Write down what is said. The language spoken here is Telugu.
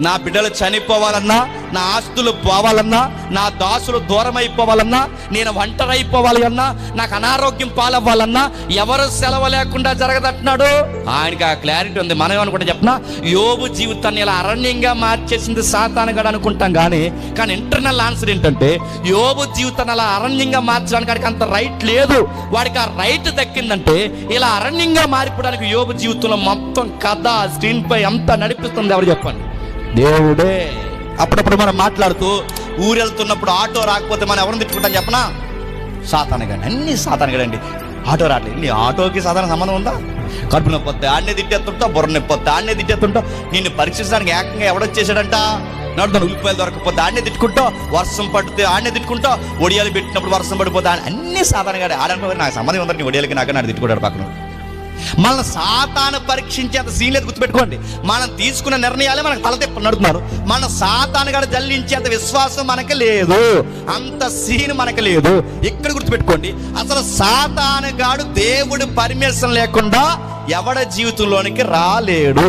నా బిడ్డలు చనిపోవాలన్నా, నా ఆస్తులు పోవాలన్నా, నా దాసులు దూరం అయిపోవాలన్నా, నేను ఒంటరైపోవాలి అన్నా, నాకు అనారోగ్యం పాలవ్వాలన్నా ఎవరు సెలవు లేకుండా జరగదంటున్నాడు. ఆయనకి ఆ క్లారిటీ ఉంది. మనం ఏమనుకుంటా చెప్పనా, యోబు జీవితాన్ని ఇలా అరణ్యంగా మార్చేసింది సాతానుగాడు అనుకుంటాం కానీ ఇంటర్నల్ ఆన్సర్ ఏంటంటే యోబు జీవితాన్ని అలా అరణ్యంగా మార్చడానికి వాడికి అంత రైట్ లేదు. వాడికి ఆ రైట్ దక్కిందంటే ఇలా అరణ్యంగా మారిపోవడానికి యోబు జీవితంలో మొత్తం కథ స్క్రీన్ పై అంతా నడిపిస్తుంది ఎవరు చెప్పండి? దేవుడే. అప్పుడప్పుడు మనం మాట్లాడుతూ ఊరెళ్తున్నప్పుడు ఆటో రాకపోతే మనం ఎవరిని తిట్టుకుంటాం చెప్పనా? సాతానుగాడు. అన్ని సాతానుగాడండి. ఆటో రావట్లేదు, నీ ఆటోకి సాధారణ సంబంధం ఉందా? కడుపు నొప్పి వస్తే ఆడనే తిట్టేస్తుంటావు, బుర్ర నొప్పి వస్తే ఆడనే తిట్టేస్తుంటావు. నిన్ను పరీక్షించడానికి ఏకంగా ఎవడొచ్చేసాడంట? నడుతాను ఉల్లిపాయలు దొరకపోతే ఆడనే తిట్టుకుంటావు, వర్షం పడితే ఆడనే తిట్టుకుంటావు, ఒడియాలు పెట్టినప్పుడు వర్షం పడిపోతే అన్ని సాధారణంగా ఆడనుకో నాకు సంబంధం ఉందని నీ ఒడియాలకి నాకు నాడు తిట్టుకుంటాడు పక్కన. మనల్ని సాతాను పరీక్షించేంత సీన్ లేదు, గుర్తుపెట్టుకోండి. మనం తీసుకున్న నిర్ణయాలే మనకు తలతిప్ప నడుతున్నారు. మన సాతానుగాడు జల్లించేంత విశ్వాసం మనకి లేదు, అంత సీన్ మనకి లేదు. ఇక్కడ గుర్తుపెట్టుకోండి, అసలు సాతానుగాడు దేవుడి పర్మిషన్ లేకుండా ఎవడ జీవితంలోనికి రాలేడు.